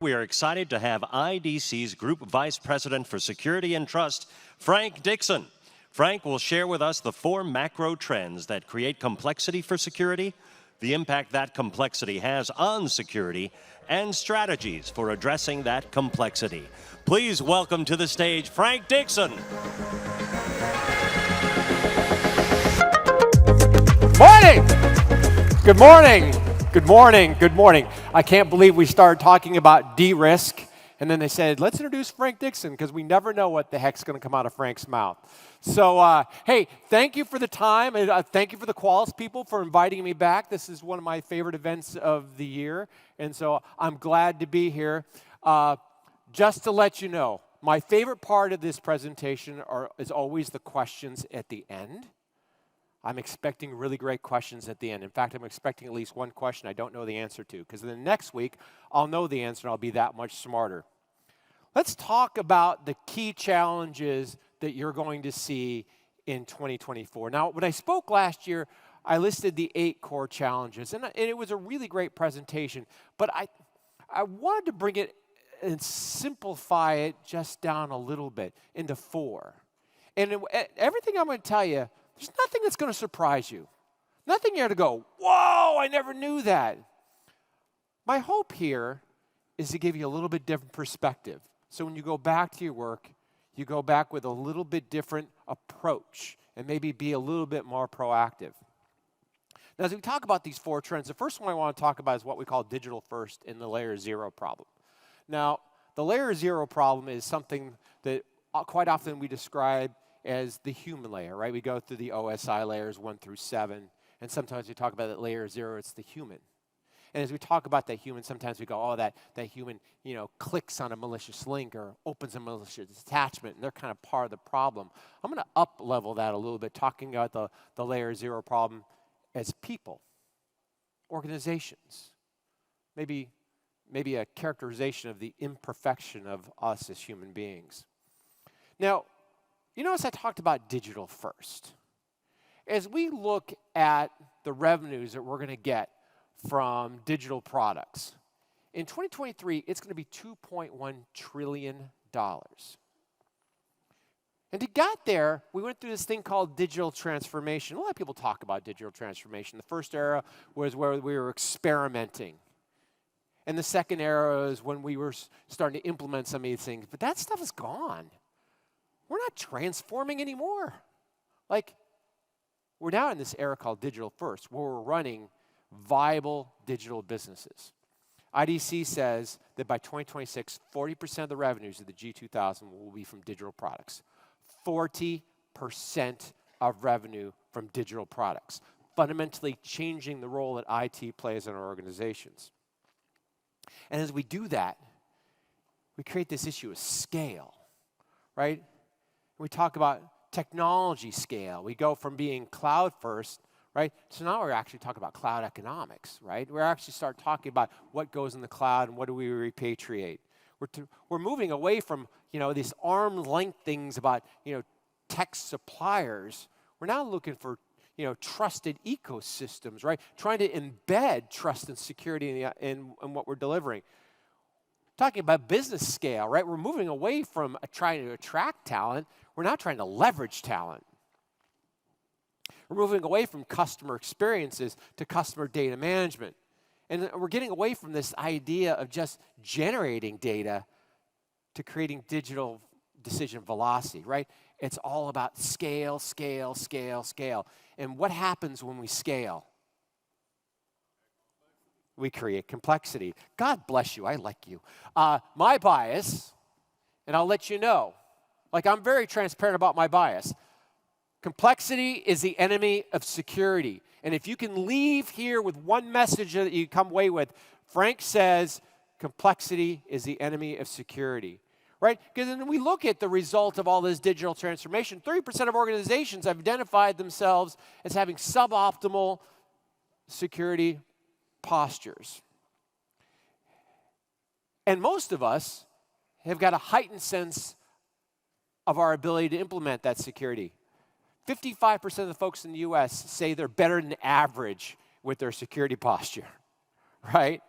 We are excited to have IDC's Group Vice President for Security and Trust, Frank Dickson. Frank will share with us the 4 macro trends that create complexity for security, the impact that complexity has on security, and strategies for addressing that complexity. Please welcome to the stage Frank Dickson. Morning! Good morning! Good morning, good morning. I can't believe we started talking about de-risk, and then they said, let's introduce Frank Dickson, because we never know what the heck's going to come out of Frank's mouth. So, hey, thank you for the time, and thank you for the Qualys people for inviting me back. This is one of my favorite events of the year, and so I'm glad to be here. Just to let you know, my favorite part of this presentation is always the questions at the end. I'm expecting really great questions at the end. In fact, I'm expecting at least one question I don't know the answer to, because then next week, I'll know the answer and I'll be that much smarter. Let's talk about the key challenges that you're going to see in 2024. Now, when I spoke last year, I listed the 8 core challenges, and it was a really great presentation, but I wanted to bring it and simplify it just down a little bit into 4. And everything I'm going to tell you, there's nothing that's going to surprise you. Nothing here to go, whoa, I never knew that. My hope here is to give you a little bit different perspective. So when you go back to your work, you go back with a little bit different approach and maybe be a little bit more proactive. Now, as we talk about these 4 trends, the first one I want to talk about is what we call digital first and the layer 0 problem. Now, the layer 0 problem is something that quite often we describe as the human layer, right? We go through the OSI layers 1 through 7, and sometimes we talk about that layer 0, it's the human. And as we talk about that human, sometimes we go, oh, that human, clicks on a malicious link or opens a malicious attachment, and they're kind of part of the problem. I'm going to up-level that a little bit, talking about the layer 0 problem as people, organizations, maybe a characterization of the imperfection of us as human beings. Now, you notice I talked about digital first. As we look at the revenues that we're going to get from digital products, in 2023, it's going to be $2.1 trillion. And to get there, we went through this thing called digital transformation. A lot of people talk about digital transformation. The first era was where we were experimenting. And the second era is when we were starting to implement some of these things. But that stuff is gone. We're not transforming anymore. We're now in this era called digital first, where we're running viable digital businesses. IDC says that by 2026, 40% of the revenues of the G2000 will be from digital products. 40% of revenue from digital products, fundamentally changing the role that IT plays in our organizations. And as we do that, we create this issue of scale, right? We talk about technology scale. We go from being cloud first, right? So now we're actually talking about cloud economics, right? We're actually start talking about what goes in the cloud and what do we repatriate. We're moving away from, these arm's length things about, tech suppliers. We're now looking for, trusted ecosystems, right? Trying to embed trust and security in what we're delivering. Talking about business scale, right? We're moving away from trying to attract talent. We're now trying to leverage talent. We're moving away from customer experiences to customer data management. And we're getting away from this idea of just generating data to creating digital decision velocity, right? It's all about scale, scale, scale, scale. And what happens when we scale? We create complexity. God bless you. I like you. My bias, and I'll let you know, I'm very transparent about my bias. Complexity is the enemy of security. And if you can leave here with one message that you come away with, Frank says complexity is the enemy of security, right? Because then we look at the result of all this digital transformation. 30% of organizations have identified themselves as having suboptimal security postures. And most of us have got a heightened sense of our ability to implement that security. 55% of the folks in the U.S. say they're better than average with their security posture, right?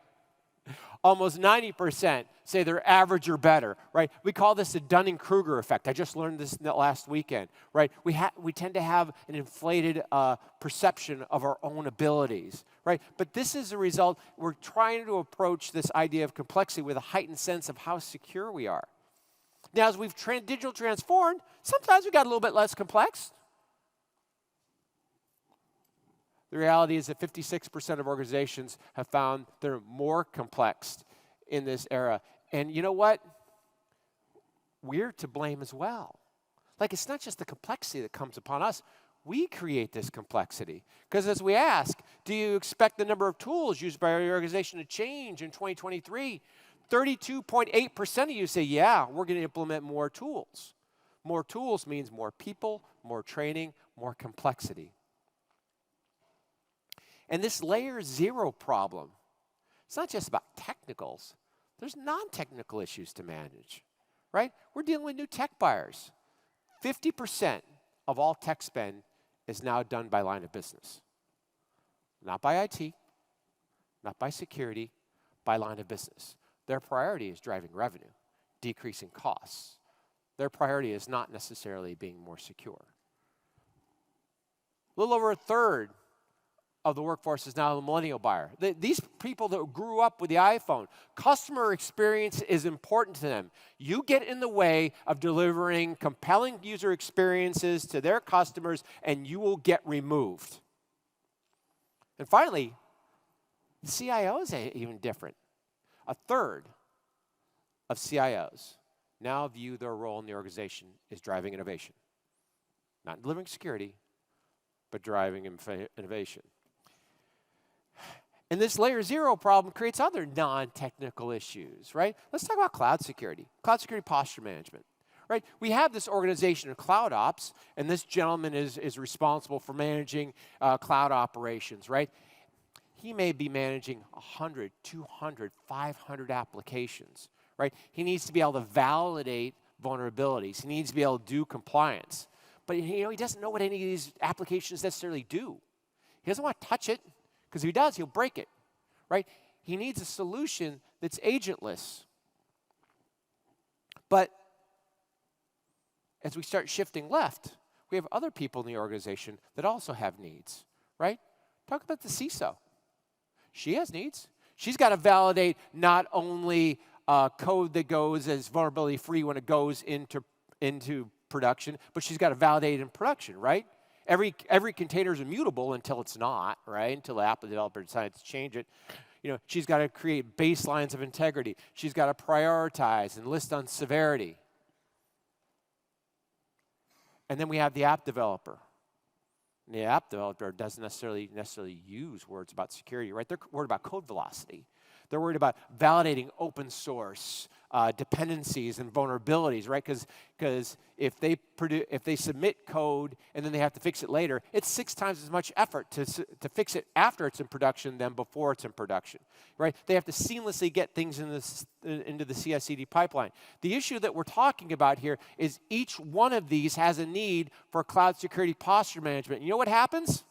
Almost 90% say they're average or better, right? We call this the Dunning-Kruger effect. I just learned this last weekend, right? We tend to have an inflated perception of our own abilities, right? But this is a result, we're trying to approach this idea of complexity with a heightened sense of how secure we are. Now, as we've digital transformed, sometimes we got a little bit less complex. The reality is that 56% of organizations have found they're more complex in this era. And you know what? We're to blame as well. Like, it's not just the complexity that comes upon us. We create this complexity. Because as we ask, do you expect the number of tools used by your organization to change in 2023? 32.8% of you say, yeah, we're going to implement more tools. More tools means more people, more training, more complexity. And this layer zero problem, it's not just about technicals. There's non-technical issues to manage, right? We're dealing with new tech buyers. 50% of all tech spend is now done by line of business. Not by IT, not by security, by line of business. Their priority is driving revenue, decreasing costs. Their priority is not necessarily being more secure. A little over a third of the workforce is now the millennial buyer. These people that grew up with the iPhone, customer experience is important to them. You get in the way of delivering compelling user experiences to their customers, and you will get removed. And finally, CIOs are even different. A third of CIOs now view their role in the organization as driving innovation. Not delivering security, but driving innovation. And this layer zero problem creates other non-technical issues, right? Let's talk about cloud security posture management, right? We have this organization of cloud ops, and this gentleman is responsible for managing cloud operations, right? He may be managing 100, 200, 500 applications, right? He needs to be able to validate vulnerabilities. He needs to be able to do compliance. But he doesn't know what any of these applications necessarily do. He doesn't want to touch it, because if he does, he'll break it, right? He needs a solution that's agentless. But as we start shifting left, we have other people in the organization that also have needs, right? Talk about the CISO. She has needs. She's got to validate not only code that goes as vulnerability-free when it goes into production, but she's got to validate it in production, right? Every container is immutable until it's not, right? Until the app developer decides to change it. She's got to create baselines of integrity. She's got to prioritize and list on severity. And then we have the app developer. And the app developer doesn't necessarily use words about security, right? They're worried about code velocity. They're worried about validating open source dependencies and vulnerabilities, right? Because if they submit code and then they have to fix it later, it's 6 times as much effort to fix it after it's in production than before it's in production, right? They have to seamlessly get things into the CI/CD pipeline. The issue that we're talking about here is each one of these has a need for cloud security posture management. You know what happens?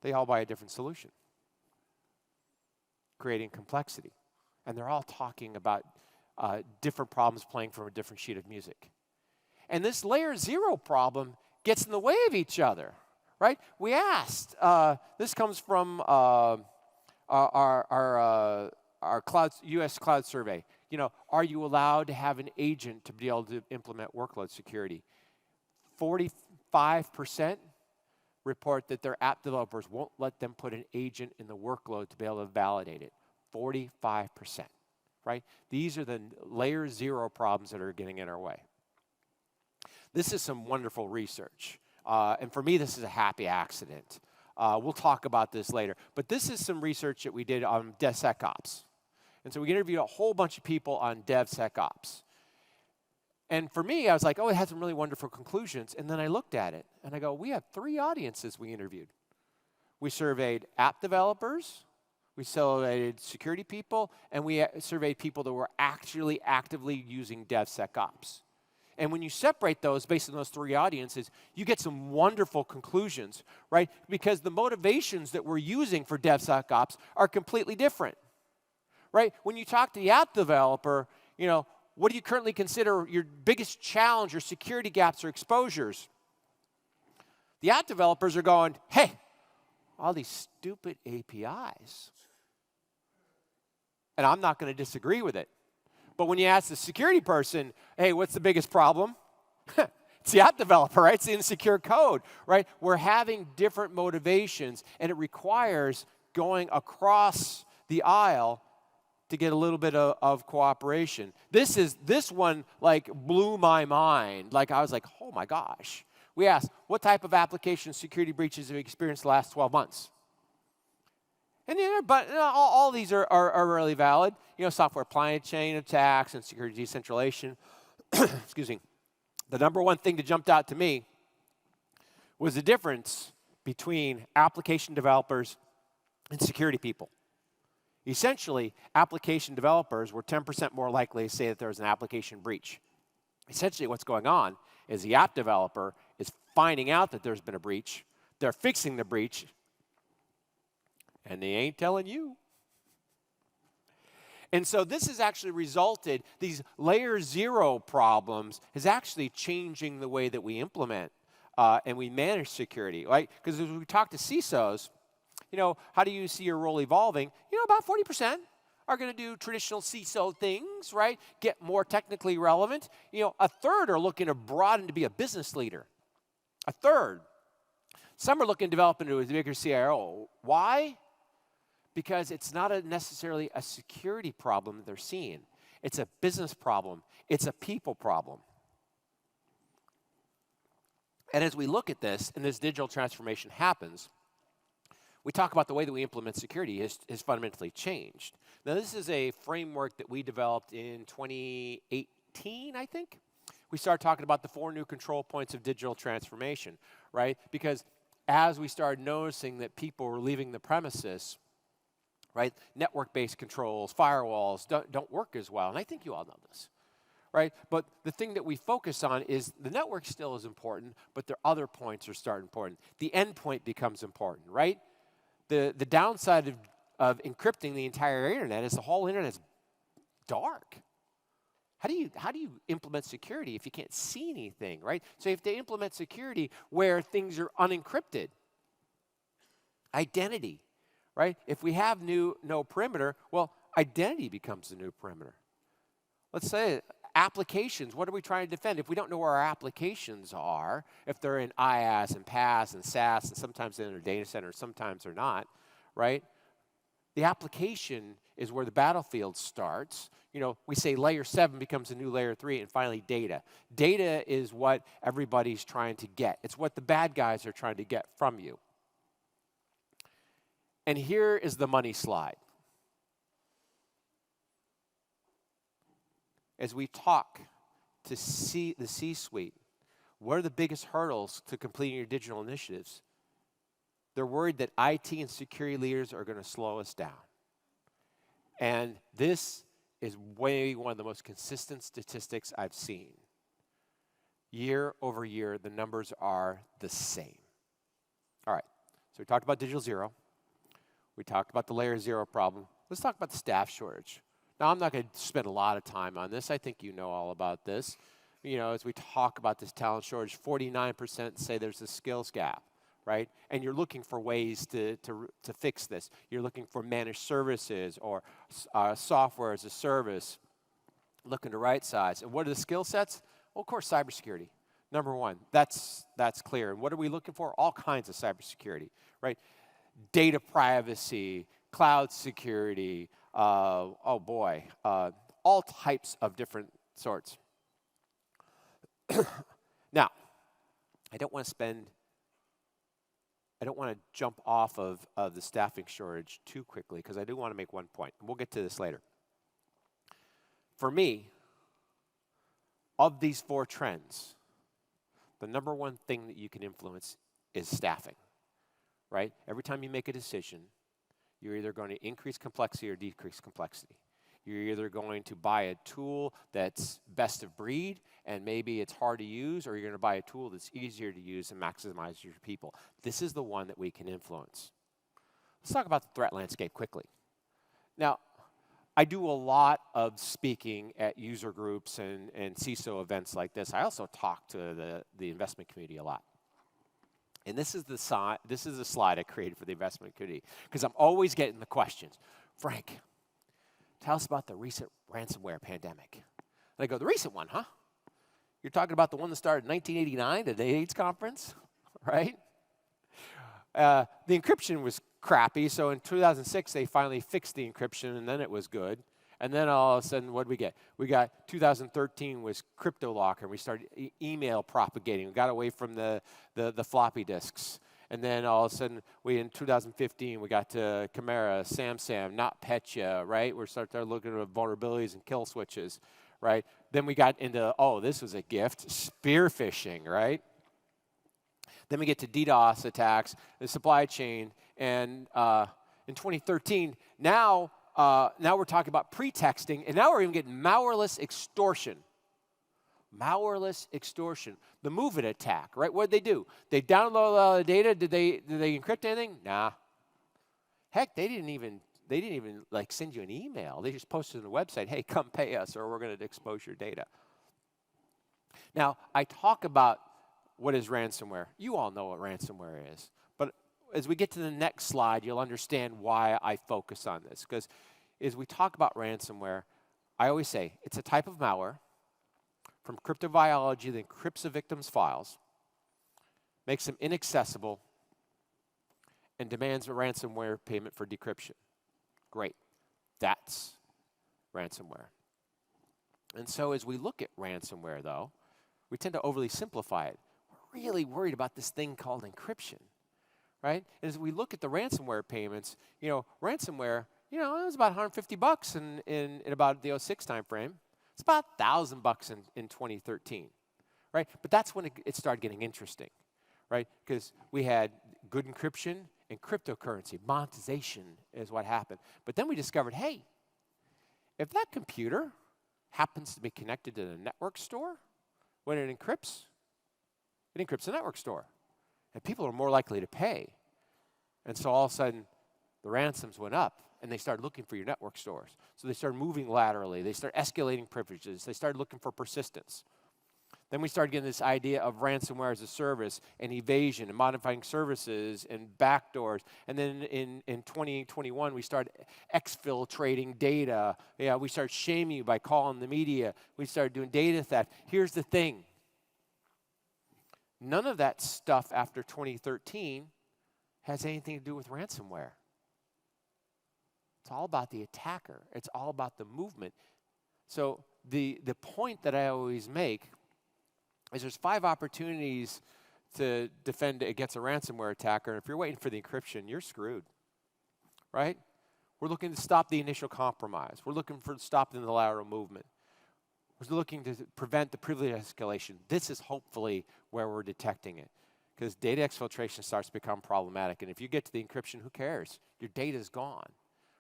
They all buy a different solution, creating complexity. And they're all talking about different problems playing from a different sheet of music. And this layer zero problem gets in the way of each other, right? We asked, this comes from our U.S. cloud survey. Are you allowed to have an agent to be able to implement workload security? 45% report that their app developers won't let them put an agent in the workload to be able to validate it. 45%, right? These are the layer zero problems that are getting in our way. This is some wonderful research. And for me, this is a happy accident. We'll talk about this later. But this is some research that we did on DevSecOps. And so we interviewed a whole bunch of people on DevSecOps. And for me, I was like, oh, it had some really wonderful conclusions. And then I looked at it, and I go, we have 3 audiences we interviewed. We surveyed app developers, we surveyed security people, and we surveyed people that were actually actively using DevSecOps. And when you separate those based on those 3 audiences, you get some wonderful conclusions, right? Because the motivations that we're using for DevSecOps are completely different. right? When you talk to the app developer, what do you currently consider your biggest challenge or security gaps or exposures? The app developers are going, hey, all these stupid APIs. And I'm not going to disagree with it. But when you ask the security person, hey, what's the biggest problem? It's the app developer, right? It's the insecure code, right? We're having different motivations, and it requires going across the aisle to get a little bit of cooperation. This one like blew my mind. Like I was like, oh my gosh. We asked, what type of application security breaches have you experienced the last 12 months? And all these are really valid. Software appliance chain attacks and security decentralization. Excuse me. The number one thing that jumped out to me was the difference between application developers and security people. Essentially, application developers were 10% more likely to say that there was an application breach. Essentially, what's going on is the app developer is finding out that there's been a breach. They're fixing the breach, and they ain't telling you. And so this has actually resulted, these layer 0 problems is actually changing the way that we implement and we manage security, right? Because as we talk to CISOs, how do you see your role evolving? About 40% are going to do traditional CISO things, right? Get more technically relevant. A third are looking to broaden to be a business leader. A third. Some are looking to develop into a bigger CIO. Why? Because it's not necessarily a security problem that they're seeing. It's a business problem. It's a people problem. And as we look at this, and this digital transformation happens, we talk about the way that we implement security has fundamentally changed. Now, this is a framework that we developed in 2018, I think. We started talking about the 4 new control points of digital transformation, right? Because as we started noticing that people were leaving the premises, right, network-based controls, firewalls don't work as well. And I think you all know this, right? But the thing that we focus on is the network still is important, but their other points are starting important. The endpoint becomes important, right? The downside of encrypting the entire internet is the whole internet is dark. How do you implement security if you can't see anything, right? So you have to implement security where things are unencrypted. Identity, right? If we have no perimeter, well, identity becomes the new perimeter. Let's say applications, what are we trying to defend? If we don't know where our applications are, if they're in IaaS and PaaS and SaaS, and sometimes they're in a data center, sometimes they're not, right? The application is where the battlefield starts. We say layer 7 becomes a new layer 3, and finally data. Data is what everybody's trying to get. It's what the bad guys are trying to get from you. And here is the money slide. As we talk to the C-suite, what are the biggest hurdles to completing your digital initiatives? They're worried that IT and security leaders are going to slow us down. And this is one of the most consistent statistics I've seen. Year over year, the numbers are the same. All right, so we talked about digital zero. We talked about the layer 0 problem. Let's talk about the staff shortage. Now, I'm not going to spend a lot of time on this. I think you know all about this. As we talk about this talent shortage, 49% say there's a skills gap, right? And you're looking for ways to fix this. You're looking for managed services or software as a service, looking to right size. And what are the skill sets? Well, of course, cybersecurity. Number one, that's clear. And what are we looking for? All kinds of cybersecurity, right? Data privacy, cloud security, all types of different sorts. Now, I don't want to jump off of the staffing shortage too quickly because I do want to make one point. And we'll get to this later. For me, of these 4 trends, the number one thing that you can influence is staffing, right? Every time you make a decision, you're either going to increase complexity or decrease complexity. You're either going to buy a tool that's best of breed and maybe it's hard to use, or you're going to buy a tool that's easier to use and maximizes your people. This is the one that we can influence. Let's talk about the threat landscape quickly. Now, I do a lot of speaking at user groups and CISO events like this. I also talk to the investment community a lot. And this is the slide I created for the investment community, because I'm always getting the questions. Frank, tell us about the recent ransomware pandemic. And I go, the recent one, huh? You're talking about the one that started in 1989 at the AIDS conference, right? The encryption was crappy, so in 2006 they finally fixed the encryption, and then it was good. And then all of a sudden, what did we get? We got 2013 was crypto locker, and we started email propagating. We got away from the floppy disks. And then all of a sudden, in 2015, we got to Chimera, SamSam, NotPetya, right? We started looking at vulnerabilities and kill switches, right? Then we got into, oh, this was a gift, spear phishing, right? Then we get to DDoS attacks, the supply chain, and in 2013, now we're talking about pretexting, and now we're even getting malwareless extortion. Malwareless extortion, the Move It attack, right? What did they do? They downloaded all the data. Did they encrypt anything? Nah. Heck, they didn't even like send you an email. They just posted on the website, hey, come pay us or we're going to expose your data. Now, I talk about what is ransomware. You all know what ransomware is. But as we get to the next slide, you'll understand why I focus on this. Because as we talk about ransomware, I always say it's a type of malware from cryptobiology that encrypts a victim's files, makes them inaccessible, and demands a ransomware payment for decryption. Great. That's ransomware. And so as we look at ransomware, though, we tend to overly simplify it. We're really worried about this thing called encryption, right? And as we look at the ransomware payments, ransomware, it was about $150 in about the 06 time frame. It's about $1,000 in 2013, right? But that's when it started getting interesting, right? Because we had good encryption and cryptocurrency. Monetization is what happened. But then we discovered, hey, if that computer happens to be connected to the network store, when it encrypts the network store. And people are more likely to pay. And so all of a sudden, the ransoms went up, and they started looking for your network stores. So they started moving laterally. They started escalating privileges. They started looking for persistence. Then we started getting this idea of ransomware as a service and evasion and modifying services and backdoors. And then in 2021, we started exfiltrating data. Yeah, we started shaming you by calling the media. We started doing data theft. Here's the thing. None of that stuff after 2013 has anything to do with ransomware. It's all about the attacker. It's all about the movement. So the point that I always make is there's 5 opportunities to defend against a ransomware attacker. And if you're waiting for the encryption, you're screwed, right? We're looking to stop the initial compromise. We're looking for stopping the lateral movement. We're looking to prevent the privilege escalation. This is hopefully where we're detecting it, because data exfiltration starts to become problematic. And if you get to the encryption, who cares? Your data is gone,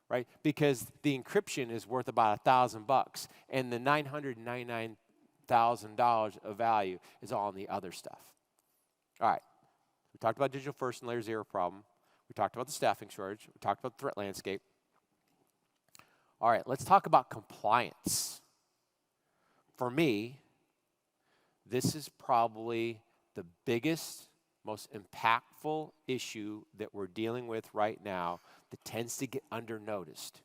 right? Because the encryption is worth about $1,000, and the $999,000 of value is all in the other stuff. All right. We talked about digital first and layer 0 problem. We talked about the staffing shortage. We talked about the threat landscape. All right, let's talk about compliance. For me, this is probably the biggest, most impactful issue that we're dealing with right now that tends to get under-noticed.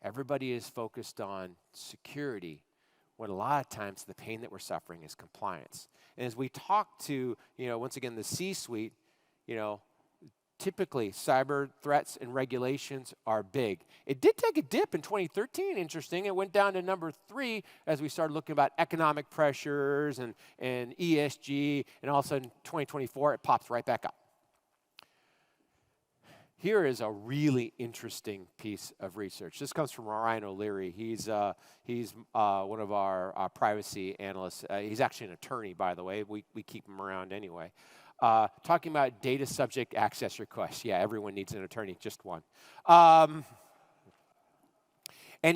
Everybody is focused on security, when a lot of times the pain that we're suffering is compliance. And as we talk to, once again, the C-suite, typically cyber threats and regulations are big. It did take a dip in 2013, interesting. It went down to number 3 as we started looking about economic pressures and ESG, and all of a sudden, 2024, it pops right back up. Here is a really interesting piece of research. This comes from Ryan O'Leary. He's one of our privacy analysts. He's actually an attorney, by the way. We keep him around anyway. Talking about data subject access requests. Yeah, everyone needs an attorney, just one. And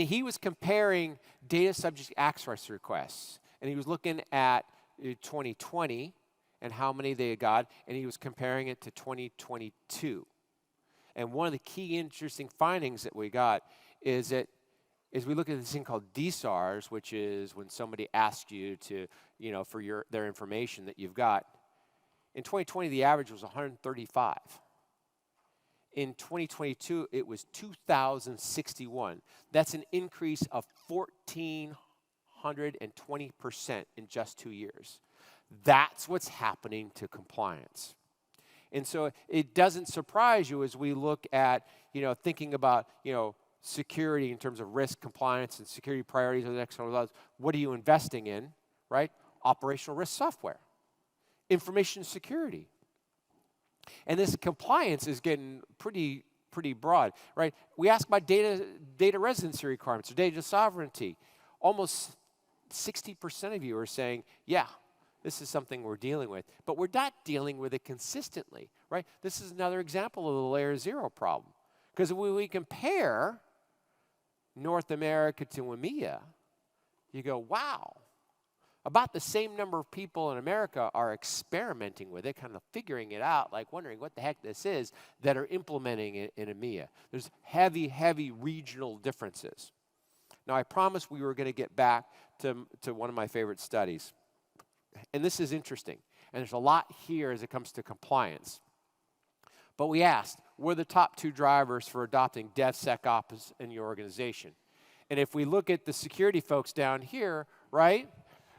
he was comparing data subject access requests. And he was looking at 2020 and how many they had got, and he was comparing it to 2022. And one of the key interesting findings that we got is that is we look at this thing called DSARS, which is when somebody asks you to, for their information that you've got. In 2020, the average was 135. In 2022, it was 2,061. That's an increase of 1,420% in just 2 years. That's what's happening to compliance. And so it doesn't surprise you as we look at, thinking about, security in terms of risk, compliance, and security priorities of the next 100 years. What are you investing in, right? Operational risk software, information security. And this compliance is getting pretty broad, right? We ask about data residency requirements or data sovereignty. Almost 60% of you are saying, yeah, this is something we're dealing with. But we're not dealing with it consistently, right? This is another example of the layer 0 problem. Because when we compare North America to EMEA, you go, wow. About the same number of people in America are experimenting with it, kind of figuring it out, like wondering what the heck this is, that are implementing it in EMEA. There's heavy regional differences. Now, I promised we were going to get back to one of my favorite studies. And this is interesting. And there's a lot here as it comes to compliance. But we asked, what are the top 2 drivers for adopting DevSecOps in your organization? And if we look at the security folks down here, right,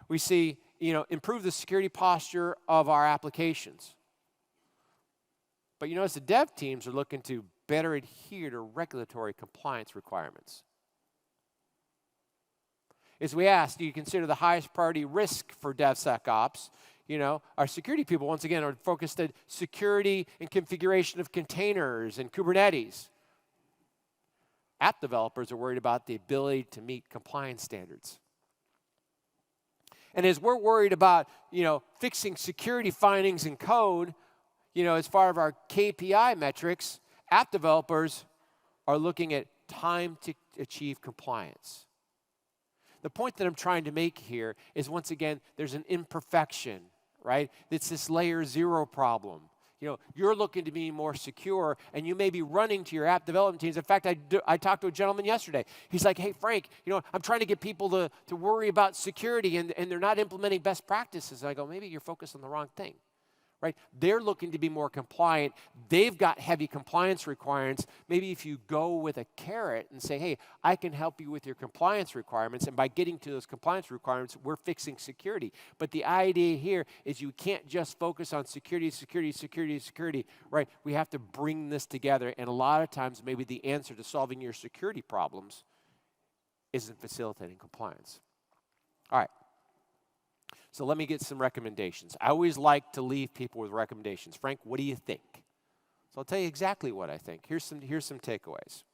we see, improve the security posture of our applications. But as the dev teams are looking to better adhere to regulatory compliance requirements. As we asked, do you consider the highest priority risk for DevSecOps? Our security people, once again, are focused on security and configuration of containers and Kubernetes. App developers are worried about the ability to meet compliance standards. And as we're worried about, fixing security findings in code, as far as our KPI metrics, app developers are looking at time to achieve compliance. The point that I'm trying to make here is, once again, there's an imperfection, right? It's this layer 0 problem. You're looking to be more secure, and you may be running to your app development teams. In fact, I talked to a gentleman yesterday. He's like, hey, Frank, I'm trying to get people to worry about security, and they're not implementing best practices. And I go, maybe you're focused on the wrong thing, right? They're looking to be more compliant. They've got heavy compliance requirements. Maybe if you go with a carrot and say, hey, I can help you with your compliance requirements, and by getting to those compliance requirements, we're fixing security. But the idea here is you can't just focus on security, right? We have to bring this together, and a lot of times maybe the answer to solving your security problems isn't facilitating compliance. All right. So let me get some recommendations. I always like to leave people with recommendations. Frank, what do you think? So I'll tell you exactly what I think. Here's some takeaways.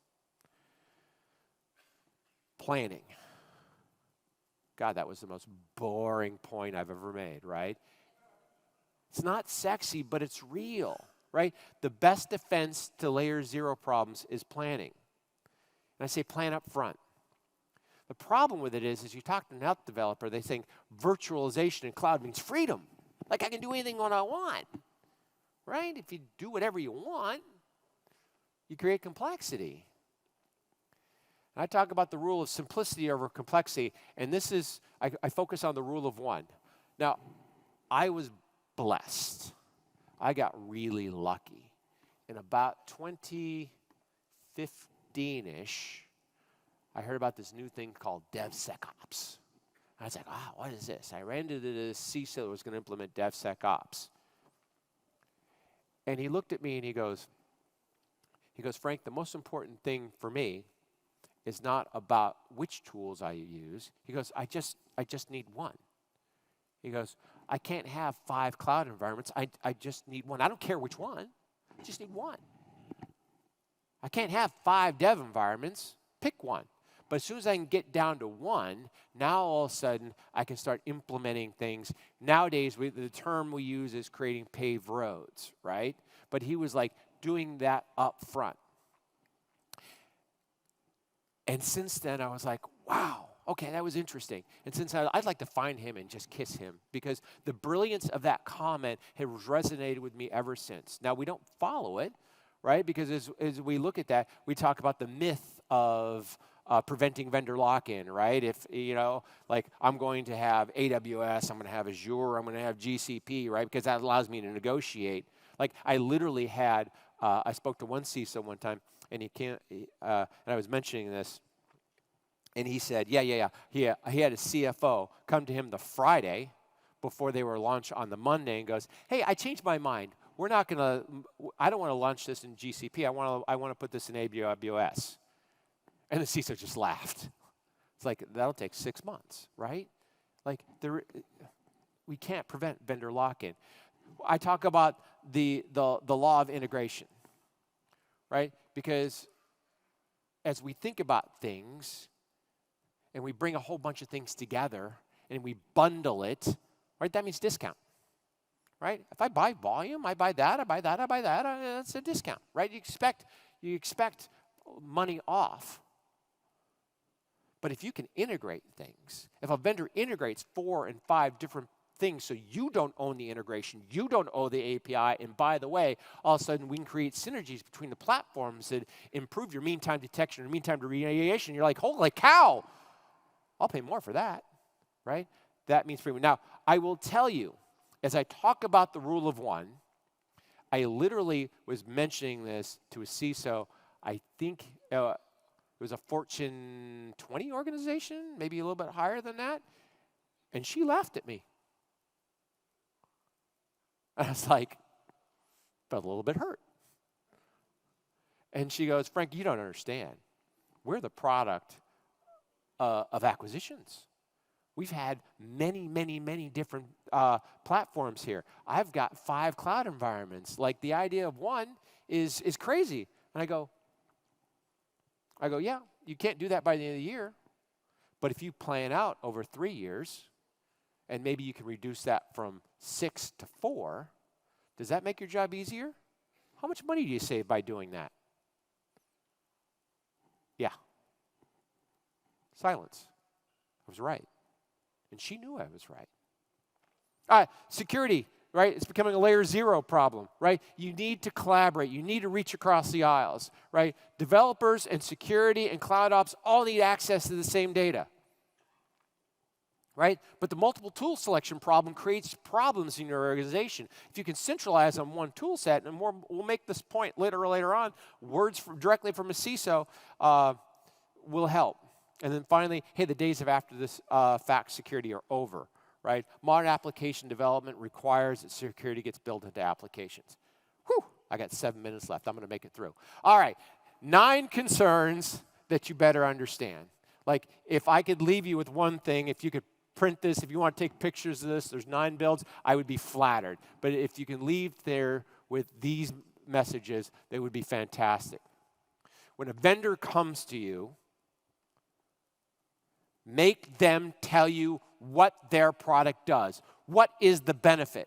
Planning. God, that was the most boring point I've ever made, right? It's not sexy, but it's real, right? The best defense to layer 0 problems is planning. And I say plan up front. The problem with it is you talk to an app developer, they think virtualization and cloud means freedom. Like I can do anything when I want, right? If you do whatever you want, you create complexity. And I talk about the rule of simplicity over complexity, and this is, I focus on the rule of 1. Now, I was blessed. I got really lucky. In about 2015-ish, I heard about this new thing called DevSecOps. I was like, what is this? I ran into this CISO that was going to implement DevSecOps. And he looked at me and he goes, Frank, the most important thing for me is not about which tools I use. He goes, I just need one. He goes, I can't have 5 cloud environments. I just need one. I don't care which one. I just need one. I can't have 5 dev environments. Pick one. But as soon as I can get down to one, now all of a sudden I can start implementing things. Nowadays, the term we use is creating paved roads, right? But he was like doing that up front. And since then, I was like, wow, okay, that was interesting. And since I'd like to find him and just kiss him, because the brilliance of that comment has resonated with me ever since. Now, we don't follow it, right? Because as we look at that, we talk about the myth of preventing vendor lock-in, right? If, like I'm going to have AWS, I'm going to have Azure, I'm going to have GCP, right? Because that allows me to negotiate. Like I literally had, I spoke to one CISO one time, and and I was mentioning this, and he said, yeah. He had a CFO come to him the Friday before they were launched on the Monday and goes, hey, I changed my mind. I don't want to launch this in GCP. I want to put this in AWS. And the CISO just laughed. It's like, that'll take 6 months, right? Like, we can't prevent vendor lock-in. I talk about the law of integration, right? Because as we think about things, and we bring a whole bunch of things together, and we bundle it, right, that means discount, right? If I buy volume, I buy that, that's a discount, right? You expect money off. But if you can integrate things, if a vendor integrates 4 and 5 different things so you don't own the integration, you don't own the API, and by the way, all of a sudden we can create synergies between the platforms that improve your mean time detection or mean time to remediation. You're like, holy cow, I'll pay more for that, right? That means freedom. Now, I will tell you, as I talk about the rule of one, I literally was mentioning this to a CISO, I think it was a Fortune 20 organization, maybe a little bit higher than that, and she laughed at me. And I was like, felt a little bit hurt. And she goes, Frank, you don't understand. We're the product of acquisitions. We've had many different platforms here. I've got 5 cloud environments. Like the idea of one is crazy. And I go, yeah, you can't do that by the end of the year. But if you plan out over 3 years, and maybe you can reduce that from 6 to 4, does that make your job easier? How much money do you save by doing that? Yeah. Silence. I was right. And she knew I was right. Security, right? It's becoming a layer 0 problem, right? You need to collaborate. You need to reach across the aisles, right? Developers and security and cloud ops all need access to the same data, right? But the multiple tool selection problem creates problems in your organization. If you can centralize on one tool set, and we'll make this point later on, words directly from a CISO will help. And then finally, hey, the days of after this fact security are over, right? Modern application development requires that security gets built into applications. Whew, I got 7 minutes left. I'm going to make it through. All right, 9 concerns that you better understand. Like, if I could leave you with one thing, if you could print this, if you want to take pictures of this, there's 9 builds, I would be flattered. But if you can leave there with these messages, they would be fantastic. When a vendor comes to you, make them tell you what their product does. What is the benefit?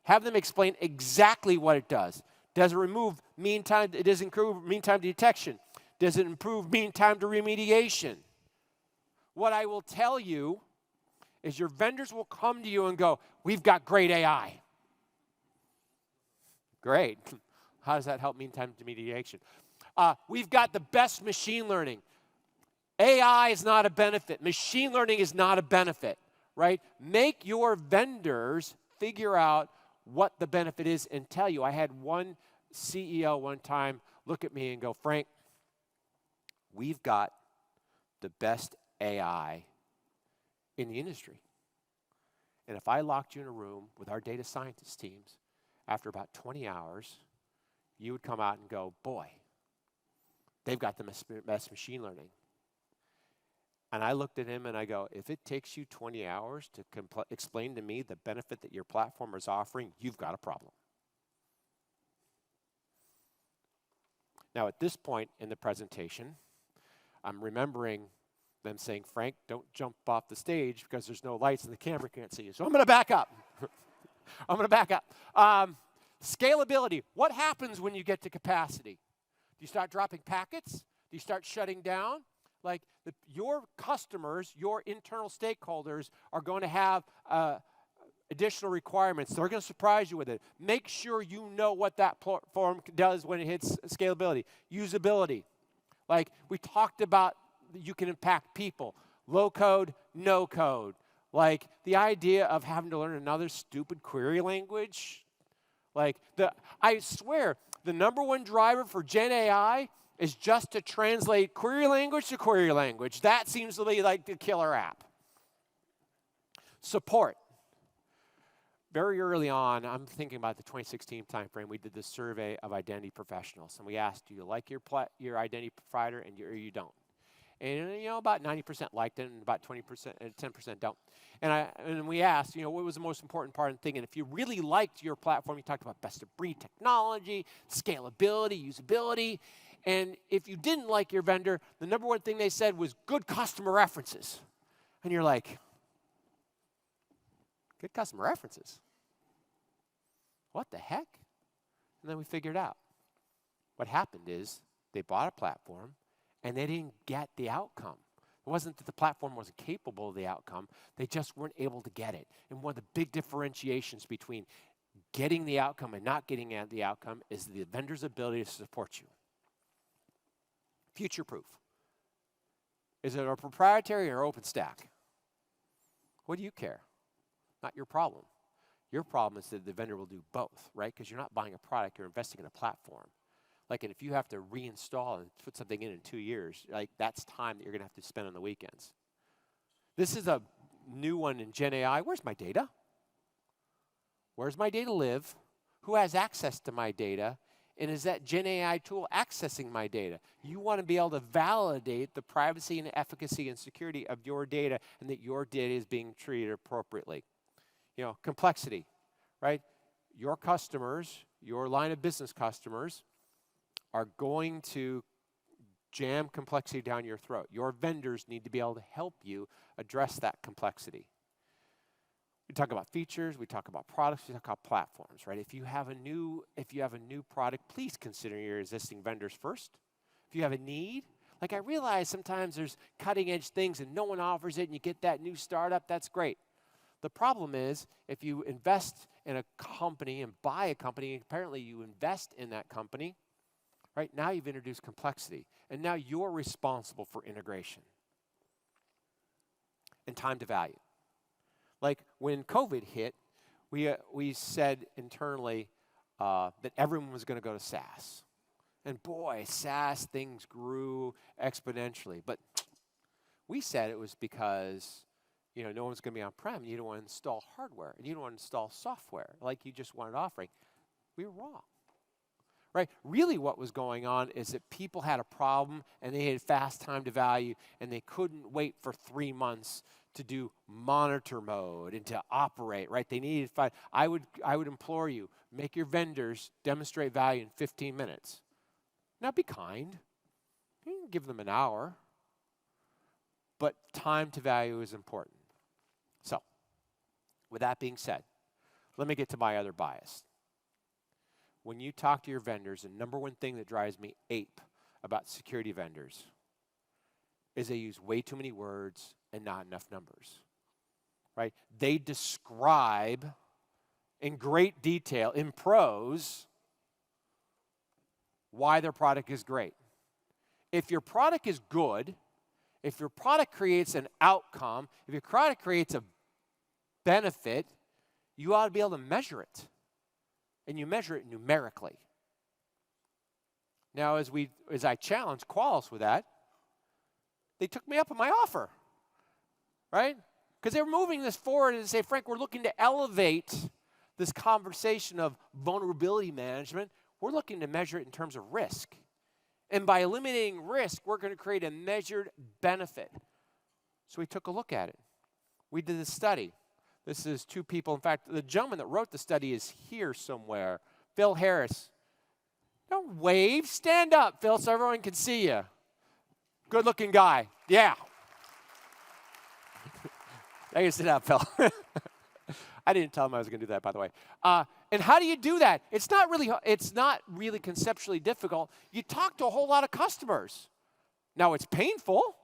Have them explain exactly what it does. Does it remove mean time? Does it improve mean time to detection? Does it improve mean time to remediation? What I will tell you is your vendors will come to you and go, we've got great AI. Great. How does that help mean time to remediation? We've got the best machine learning. AI is not a benefit. Machine learning is not a benefit, right? Make your vendors figure out what the benefit is and tell you. I had one CEO one time look at me and go, Frank, we've got the best AI in the industry. And if I locked you in a room with our data scientist teams, after about 20 hours, you would come out and go, boy, they've got the best machine learning. And I looked at him and I go, if it takes you 20 hours to explain to me the benefit that your platform is offering, you've got a problem. Now, at this point in the presentation, I'm remembering them saying, Frank, don't jump off the stage because there's no lights and the camera can't see you. So I'm going to back up. Scalability. What happens when you get to capacity? Do you start dropping packets? Do you start shutting down? Like your customers, your internal stakeholders are going to have additional requirements. They're going to surprise you with it. Make sure you know what that platform does when it hits scalability. Usability. Like we talked about you can impact people. Low code, no code. Like the idea of having to learn another stupid query language. I swear, the number one driver for Gen AI is just to translate query language to query language. That seems to be like the killer app. Support. Very early on, I'm thinking about the 2016 timeframe, we did this survey of identity professionals. And we asked, do you like your identity provider or you don't? And about 90% liked it and about 20% and 10% don't. And we asked, what was the most important part of the thing? And if you really liked your platform, you talked about best of breed technology, scalability, usability. And if you didn't like your vendor, the number one thing they said was good customer references. And you're like, good customer references? What the heck? And then we figured out. What happened is they bought a platform and they didn't get the outcome. It wasn't that the platform wasn't capable of the outcome. They just weren't able to get it. And one of the big differentiations between getting the outcome and not getting the outcome is the vendor's ability to support you. Future-proof. Is it a proprietary or open stack? What do you care? Not your problem. Your problem is that the vendor will do both, right? Because you're not buying a product, you're investing in a platform. And if you have to reinstall and put something in 2 years, that's time that you're going to have to spend on the weekends. This is a new one in Gen AI. Where's my data? Where's my data live? Who has access to my data? And is that Gen AI tool accessing my data? You want to be able to validate the privacy and efficacy and security of your data and that your data is being treated appropriately. Complexity, right? Your customers, your line of business customers, are going to jam complexity down your throat. Your vendors need to be able to help you address that complexity. We talk about features, we talk about products, we talk about platforms, right? If you have a new product, please consider your existing vendors first. If you have a need, I realize sometimes there's cutting edge things and no one offers it and you get that new startup, that's great. The problem is if you invest in a company and buy a company, apparently you invest in that company, right? Now you've introduced complexity, and now you're responsible for integration and time to value. When COVID hit, we said internally that everyone was going to go to SaaS. And boy, SaaS things grew exponentially. But we said it was because no one's going to be on-prem. You don't want to install hardware, and you don't want to install software like you just wanted offering. We were wrong. Right? Really what was going on is that people had a problem and they had fast time to value and they couldn't wait for 3 months to do monitor mode and to operate, right? They needed I would implore you, make your vendors demonstrate value in 15 minutes. Now be kind. You can give them an hour. But time to value is important. So, with that being said, let me get to my other bias. When you talk to your vendors, the number one thing that drives me ape about security vendors is they use way too many words and not enough numbers, right? They describe in great detail, in prose, why their product is great. If your product is good, if your product creates an outcome, if your product creates a benefit, you ought to be able to measure it. And you measure it numerically. Now, as I challenged Qualys with that, they took me up on my offer, right? Because they were moving this forward and say, Frank, we're looking to elevate this conversation of vulnerability management. We're looking to measure it in terms of risk. And by eliminating risk, we're going to create a measured benefit. So we took a look at it. We did a study. This is 2 people. In fact, the gentleman that wrote the study is here somewhere. Phil Harris. Don't wave. Stand up, Phil, so everyone can see you. Good-looking guy. Yeah. I can sit up, Phil. I didn't tell him I was going to do that, by the way. And how do you do that? It's not really conceptually difficult. You talk to a whole lot of customers. Now, it's painful,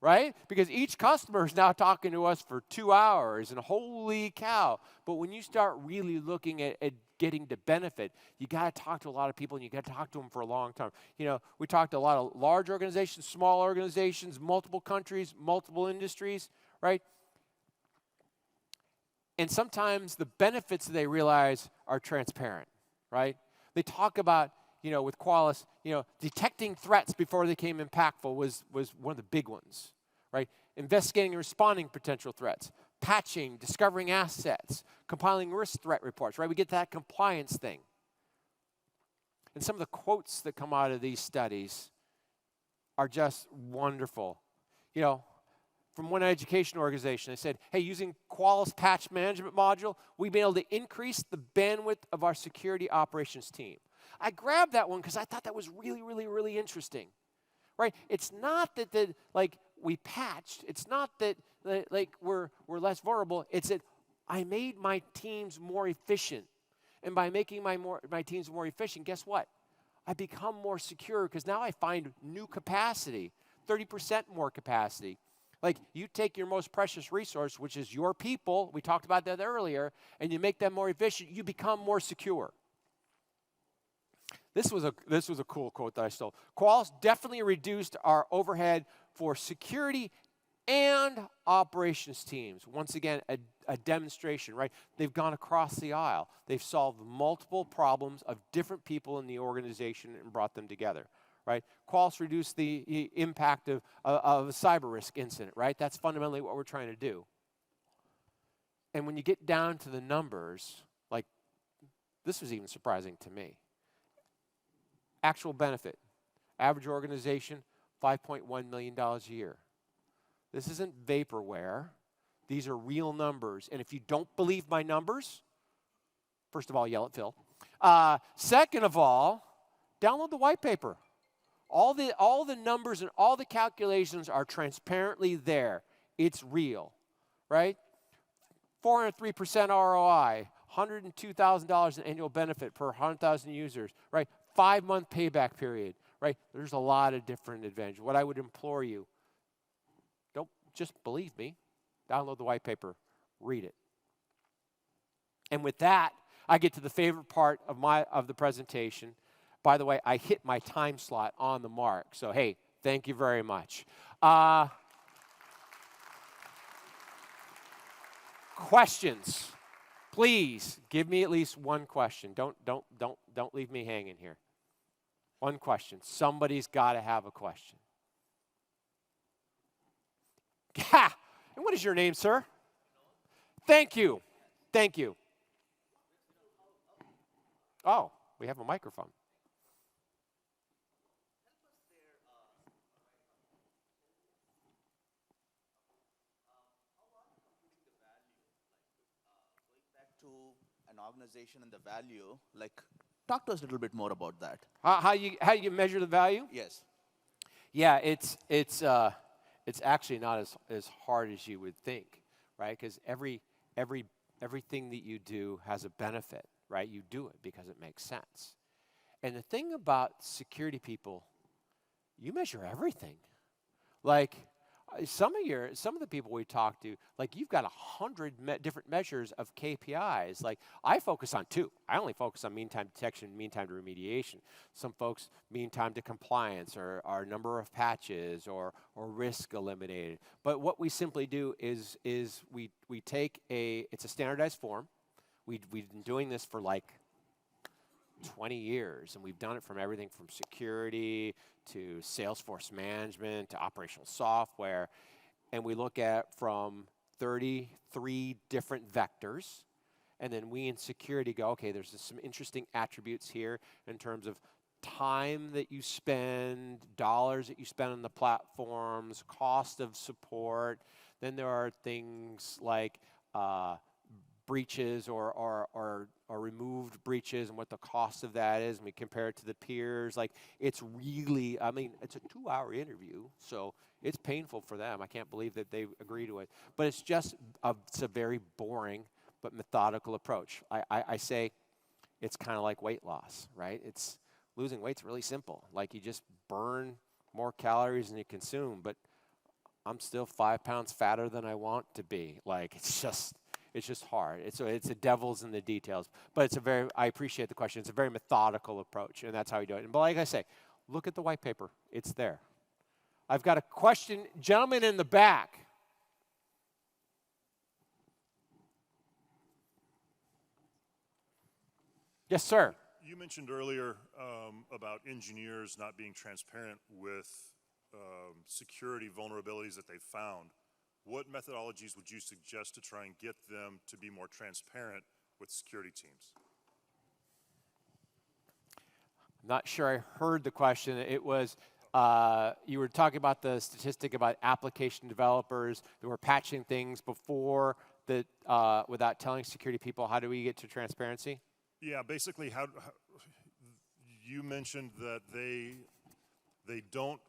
right? Because each customer is now talking to us for 2 hours, and holy cow. But when you start really looking at getting to benefit, you got to talk to a lot of people, and you got to talk to them for a long time. You know, we talked to a lot of large organizations, small organizations, multiple countries, multiple industries, right? And sometimes the benefits that they realize are transparent, right? They talk about, you know, with Qualys, you know, detecting threats before they became impactful was one of the big ones, right? Investigating and responding potential threats, patching, discovering assets, compiling risk threat reports, right? We get that compliance thing. And some of the quotes that come out of these studies are just wonderful. You know, from one education organization, they said, hey, using Qualys patch management module, we've been able to increase the bandwidth of our security operations team. I grabbed that one because I thought that was really, really, really interesting, right? It's not that like we patched. It's not that like we're less vulnerable. It's that I made my teams more efficient. And by making my teams more efficient, guess what? I become more secure because now I find new capacity, 30% more capacity. Like, you take your most precious resource, which is your people, we talked about that earlier, and you make them more efficient, you become more secure. This was a cool quote that I stole. Qualys definitely reduced our overhead for security and operations teams. Once again, a demonstration, right? They've gone across the aisle. They've solved multiple problems of different people in the organization and brought them together. Right? Qualys reduce the impact of a cyber risk incident, right? That's fundamentally what we're trying to do. And when you get down to the numbers, like, this was even surprising to me. Actual benefit, average organization, $5.1 million a year. This isn't vaporware. These are real numbers. And if you don't believe my numbers, first of all, yell at Phil. Second of all, download the white paper. All the numbers and all the calculations are transparently there. It's real, right? 403% ROI, $102,000 in annual benefit per 100,000 users, right? 5-month payback period, right? There's a lot of different advantages. What I would implore you, don't just believe me. Download the white paper, read it. And with that, I get to the favorite part of the presentation. By the way, I hit my time slot on the mark. So, hey, thank you very much. Questions? Please give me at least one question. Don't leave me hanging here. One question. Somebody's got to have a question. Yeah. And what is your name, sir? Thank you. Thank you. Oh, we have a microphone. An organization and the value, like, talk to us a little bit more about that. How you measure the value? Yes. Yeah, it's actually not as hard as you would think, right? Because everything that you do has a benefit, right? You do it because it makes sense. And the thing about security people, you measure everything. Like, some of the people we talk to, like, you've got 100 different measures of KPIs. Like, I focus on 2. I only focus on mean time detection, mean time to remediation. Some folks, mean time to compliance, or number of patches, or risk eliminated. But what we simply do is we take it's a standardized form. We've been doing this for like 20 years, and we've done it from everything from security to Salesforce management to operational software, and we look at from 33 different vectors, and then we in security go, okay, there's some interesting attributes here in terms of time that you spend, dollars that you spend on the platforms, cost of support. Then there are things like breaches or removed breaches and what the cost of that is, and we compare it to the peers. Like, it's really, I mean, it's a 2-hour interview, so it's painful for them. I can't believe that they agree to it. But it's just it's a very boring but methodical approach. I say it's kind of like weight loss, right? Losing weight's really simple. Like, you just burn more calories than you consume, but I'm still 5 pounds fatter than I want to be. Like, it's just hard. It's a devil's in the details. But I appreciate the question. It's a very methodical approach, and that's how we do it. But like I say, look at the white paper. It's there. I've got a question. Gentleman in the back. Yes, sir. You mentioned earlier about engineers not being transparent with security vulnerabilities that they found. What methodologies would you suggest to try and get them to be more transparent with security teams? I'm not sure I heard the question. It was, you were talking about the statistic about application developers that were patching things before that without telling security people. How do we get to transparency? Yeah, basically, how you mentioned that they don't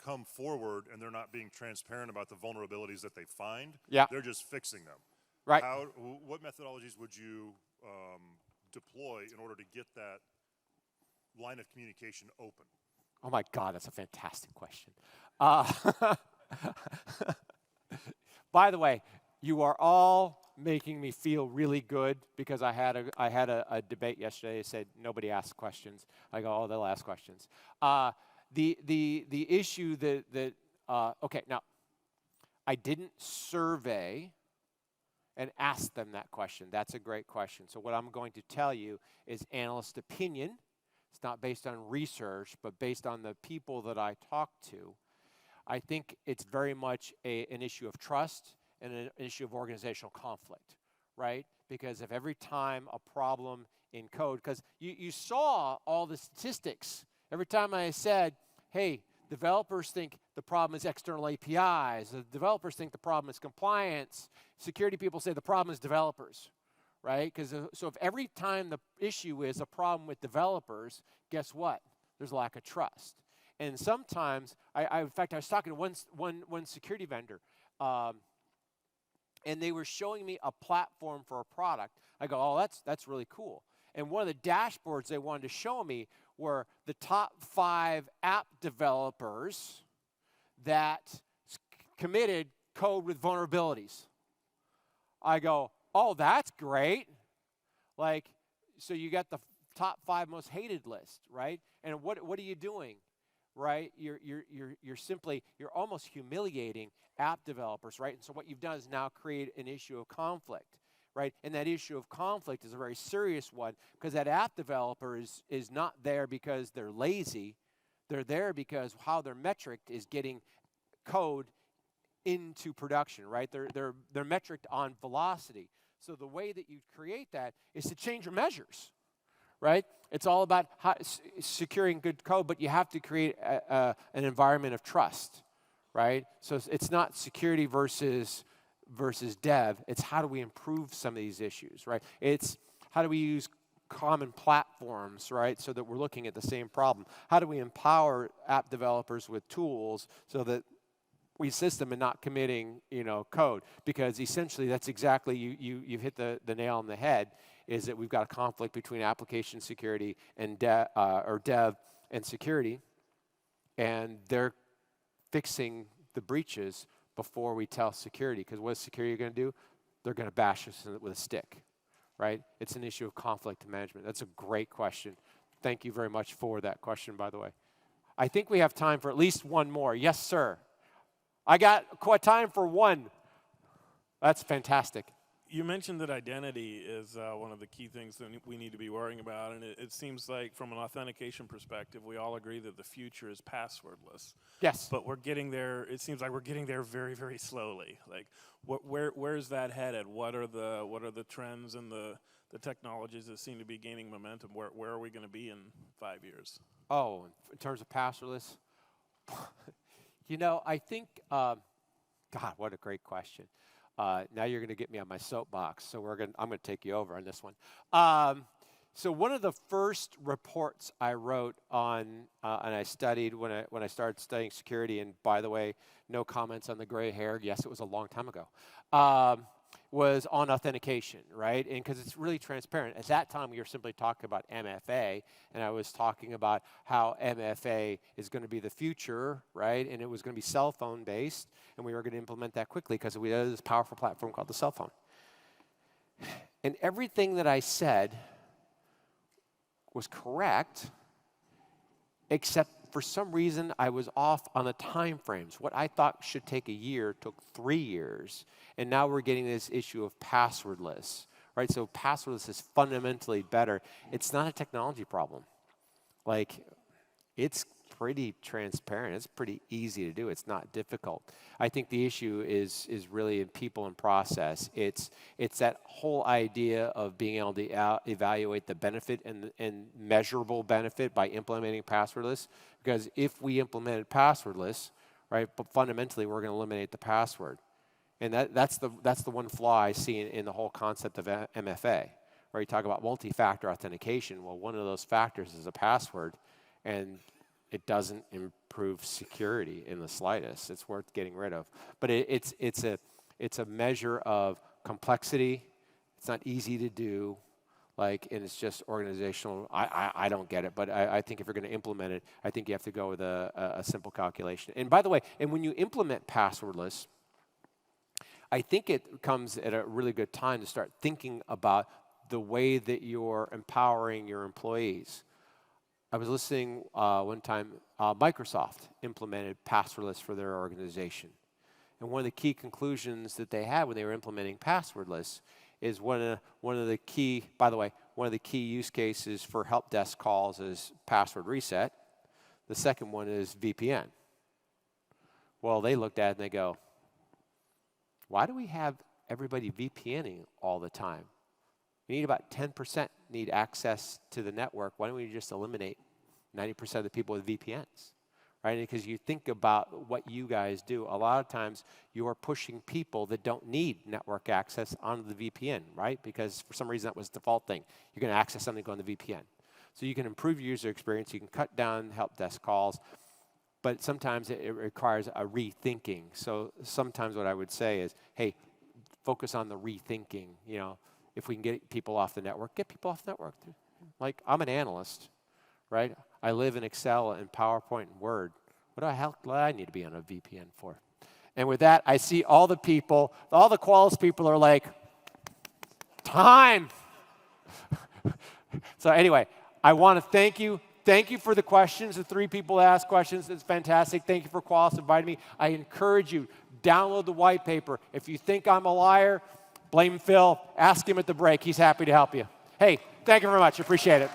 come forward and they're not being transparent about the vulnerabilities that they find. Yeah. They're just fixing them. Right. What methodologies would you deploy in order to get that line of communication open? Oh my God, that's a fantastic question. By the way, you are all making me feel really good because I had a debate yesterday. They said nobody asks questions. I go, oh, they'll ask questions. The issue that okay, now I didn't survey and ask them that question. That's a great question. So what I'm going to tell you is analyst opinion. It's not based on research, but based on the people that I talk to. I think it's very much an issue of trust and an issue of organizational conflict, right? Because if every time a problem in code, because you saw all the statistics. Every time I said, hey, developers think the problem is external APIs, the developers think the problem is compliance, security people say the problem is developers, right? So if every time the issue is a problem with developers, guess what? There's a lack of trust. And sometimes, in fact, I was talking to one security vendor, and they were showing me a platform for a product. I go, oh, that's really cool. And one of the dashboards they wanted to show me were the top 5 app developers that committed code with vulnerabilities. I go, oh, that's great. Like, so you got the top 5 most hated list, right? And what are you doing, right? You're almost humiliating app developers, right? And so what you've done is now create an issue of conflict, right? And that issue of conflict is a very serious one because that app developer is not there because they're lazy. They're there because how they're metriced is getting code into production, right? They're metriced on velocity. So the way that you create that is to change your measures, right? It's all about securing good code, but you have to create an environment of trust, right? So it's not security versus dev. It's how do we improve some of these issues, right? It's how do we use common platforms, right, so that we're looking at the same problem. How do we empower app developers with tools so that we assist them in not committing, code? Because essentially that's exactly, you hit the nail on the head, is that we've got a conflict between application security and dev and security, and they're fixing the breaches before we tell security. Because what is security going to do? They're going to bash us with a stick, right? It's an issue of conflict management. That's a great question. Thank you very much for that question, by the way. I think we have time for at least one more. Yes, sir. I got time for one. That's fantastic. You mentioned that identity is one of the key things that we need to be worrying about, and it seems like from an authentication perspective, we all agree that the future is passwordless. Yes. But we're getting there. It seems like we're getting there very, very slowly. Like, where's that headed? What are the trends and the technologies that seem to be gaining momentum? Where are we going to be in 5 years? Oh, in terms of passwordless, I think. God, what a great question. Now you're going to get me on my soapbox, so I'm going to take you over on this one. So one of the first reports I wrote on, and I studied when I started studying security, and by the way, no comments on the gray hair. Yes, it was a long time ago. was on authentication, right? And because it's really transparent. At that time, we were simply talking about MFA, and I was talking about how MFA is going to be the future, right? And it was going to be cell phone based, and we were going to implement that quickly because we had this powerful platform called the cell phone. And everything that I said was correct, except for some reason I was off on the time frames. What I thought should take a year took 3 years, and now we're getting this issue of passwordless, right? So passwordless is fundamentally better. It's not a technology problem. Like, it's pretty transparent. It's pretty easy to do. It's not difficult. I think the issue is really in people and process. It's that whole idea of being able to evaluate the benefit and measurable benefit by implementing passwordless. Because if we implemented passwordless, right, but fundamentally we're going to eliminate the password. And that's the one flaw I see in the whole concept of MFA, where you talk about multi-factor authentication. Well, one of those factors is a password, and it doesn't improve security in the slightest. It's worth getting rid of. But it's a measure of complexity. It's not easy to do, and it's just organizational. I don't get it, but I think if you're going to implement it, I think you have to go with a simple calculation. And by the way, and when you implement passwordless, I think it comes at a really good time to start thinking about the way that you're empowering your employees. I was listening one time, Microsoft implemented passwordless for their organization. And one of the key conclusions that they had when they were implementing passwordless is one of the key use cases for help desk calls is password reset. The second one is VPN. Well, they looked at it and they go, why do we have everybody VPNing all the time? We need about 10% need access to the network. Why don't we just eliminate 90% of the people with VPNs, right? Because you think about what you guys do. A lot of times you are pushing people that don't need network access onto the VPN, right? Because for some reason that was the default thing. You're going to access something, go on the VPN. So you can improve your user experience. You can cut down help desk calls. But sometimes it requires a rethinking. So sometimes what I would say is, hey, focus on the rethinking. If we can get people off the network, get people off the network. Like, I'm an analyst, right? I live in Excel and PowerPoint and Word. What the hell do I need to be on a VPN for? And with that, I see all the people, all the Qualys people are like, time. So anyway, I want to thank you. Thank you for the questions. The 3 people asked questions. It's fantastic. Thank you for Qualys inviting me. I encourage you, download the white paper. If you think I'm a liar, blame Phil. Ask him at the break. He's happy to help you. Hey, thank you very much. Appreciate it.